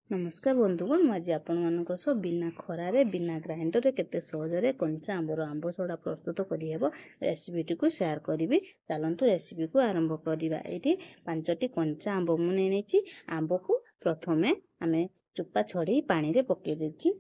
नमस्कार बंधुगण आज आपण सब बिना खरारे बिना ग्राइंडर केते सहजरे कंचा आंबर आंब सड़ा प्रस्तुत करिहेबो रेसिपीटी को शेयर करी। चलतु रेसिपी को आरंभ करवा। ये 5टी कंचा आंब मुझे आंब को प्रथमे आमे चोपा छड़े पानी रे पके देछि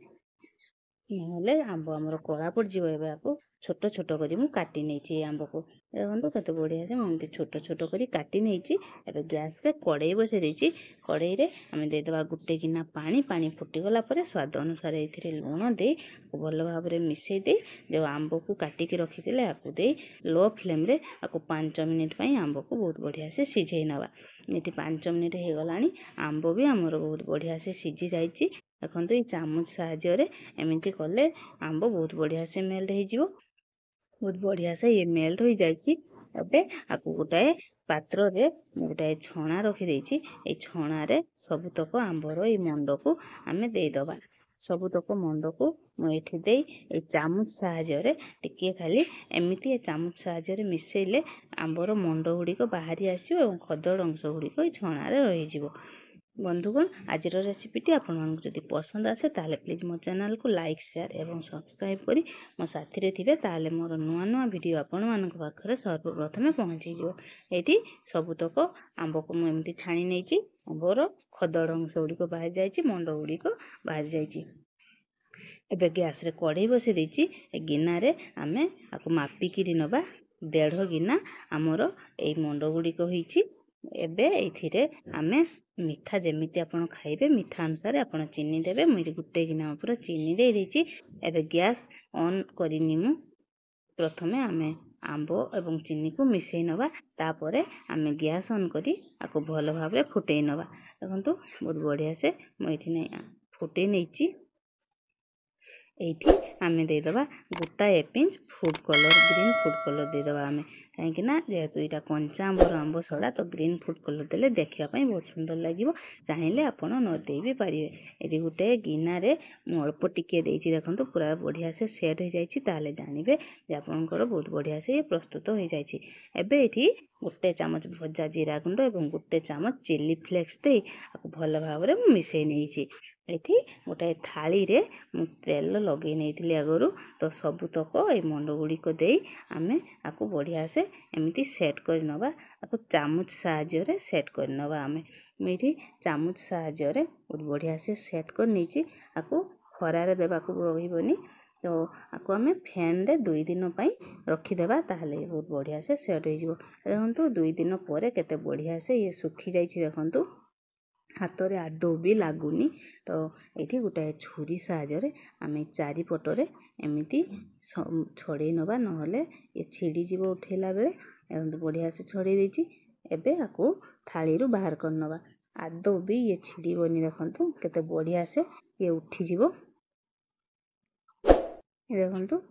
नहले आंब आमर कला पड़ो। एवं छोट छोट करी मु काटी नहीं आंब को देखो कत बढ़िया से मुझे छोट छोट करी काटी नहीं। एवं गैस रे कड़े बसई देछि कड़े रे आमे देदेबा गुटे गिना पानी पानी फुटीगला स्वाद अनुसार ये लुण दे भल भाव में मिसई दे जो आंब को काटिक रखी आपको दे लो फ्लेम रे आपको 5 मिनिट आंब को बहुत बढ़िया से सिझे नवा। ये 5 मिनिट हो गला आंब भी आमर बहुत बढ़िया से सिझी जाइए। देखो ये चामच साहाय्य एमती कले आंब बहुत बढ़िया से मेल्ट हो बहुत बढ़िया से ये मेल्ट हो जाए। आपको गोटाए पात्र रे गोटाए छणा रखी छणा रे सबुतक आंबर ये मंड को आमे देदबा। सबुतक मंड को मुझे दे चामच साहाय्य टिके खाली एमती चामच साहाय्य मिसेले आंबर मंड गुड़िक बाहरी आसो और खदड़ अंश गुड़िक छणा रे रही। बंधुगण आज रेसिपीटी आपण जदि पसंद आसे ताले प्लीज मो चैनल को लाइक शेयर एवं सब्सक्राइब करी मो साथी रे थिबे ताले मोर नुआ नुआ वीडियो आपण मानक पाखरे सर्वप्रथमे पहुँची जो। एठी सबुतक आंब को मु एमती छाणी नेछि आंबर खदड़ अंश गुड़िक बाहर जाइछि मंड गुड़िक बाहर जाइछि। एबे गैस रे कढ़ई बसई देछि गिना रे आमे आको मापिकिरी नबा 1.5 गिना आमर ए मंड गुड़िक होइछि। एबे एथिरे आमे मीठा जेमिति आपण खाइबे मीठा अनुसार आपण चीनी देबे। मुझे गुटे गिना ऊपर चीनी दे देछि। एबे गैस ऑन करिनी मु प्रथमे आमे आंब एवं चीनी को मिसई नबा तापरे आमे गैस ऑन करी आको भल भाव फुटई नबा। देखंतु बहुत बढ़िया से मुझे नहीं फुटई नेछि। एठी आमे देदबा गोटा 1 pinch food colour green food colour देदबा आमे कहीं जेहेतु यहाँ कंचा आंबर आंब सड़ा तो ग्रीन फूड कलर देले देखापी बहुत सुंदर लगे। चाहिए आपड़ नदे भी पारे। ये गोटे गिना रे अल्प टिके देखो पूरा बढ़िया से सेट हो जाए जानवे आपंकर बहुत बढ़िया से प्रस्तुत हो जाए। एबे ये गोटे चामच भजा जीरा गुंड और गोटे चामच चिली फ्लेक्स दे भल भाव में मिसई नहीं। ये गोटे थाली रे तेल लगे नहीं आगु तो सबुतक ये मंड गुड़िक दे आमे आपको बढ़िया से एमती सेट कर नवा। आपको चामच साहाय्य सेट कर नवा। आमे मेरी चामच साहाय्य बहुत बढ़िया से सेट कर नहीं। आपको खरारे देवाक रही तो आपको आमे फैन रे 2 दिन रखीदेवा ताहले बहुत बढ़िया से सेट हो। देखो 2 दिन पर केते बढ़िया से ये सुखी जाइए। देखो हाथ रे आदौ भी लगुनि तो ये गोटाए छुरी साहाय्य आमे चारिपटरे एमती छड़े नवा नहले ये छिड़ीजी उठेला बेले एवं बढ़िया से छड़े देछि। एबे आको थाली रू बाहर कर नवा आदौ भी ये छिड़ीबनी। देखंतु केते बढ़िया से ये उठीजिवो। देखंतु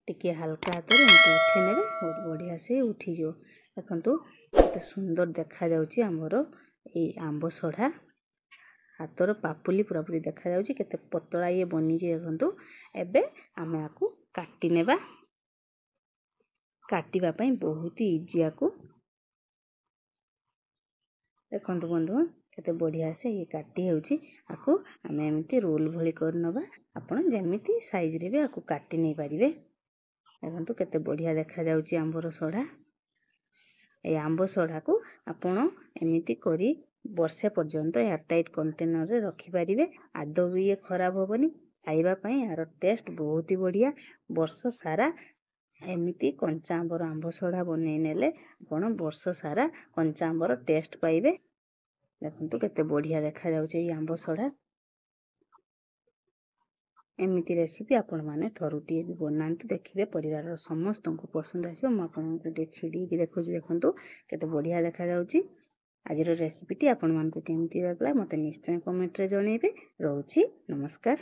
टिके हल्का हाथ रे एमती उठे नेबे बहुत बढ़िया से उठीजिवो। देखंतु केते सुंदर देखा जाउछि हमरो ए आंब सड़ा हाथर पापुली पूरा पूरी देखा जाउछि केते पतला ये बनी जे। देखंतु एबे आमे आकु काटी नेबा। काटिबा पई बहुत ही इजी आकु देखंतु बंधु केते बढ़िया से ये काटी होउछि। आकु आमे एमती रोल भली कर नबा आपण जेमिति साइज रे भी आकु काटी नै परिबे। देखंतु केते बढ़िया देखा जाउछि आंबर सड़ा। ए आंब सड़ा को आपण एमिति करी वर्षे पर्यंत एयरटाइट कंटेनर रे रखी परिबे। आदौ भी ये खराब होबनी। खाइबा पई यार टेस्ट बहुत ही बढ़िया। वर्ष सारा एमिति कंचा आंबर आंब सड़ा बनै नेले आपण वर्ष सारा कंचा आंबर टेस्ट पाइबे। देखंतु केते बढ़िया देखा जाउछि ये आंब सड़ा। एमिति रेसिपी आपण माने थरुटिए भी बनांतु देखिबे परिवार समस्त को पसंद आसीबो। म आपण गोटे छिड़ी भी देखुछि। देखंतु केते बढ़िया देखा जाउछि। आज रेसिपीटी आपण मानकु केमती लागला मते निश्चय कमेंट रे जणैबे। रहउछि नमस्कार।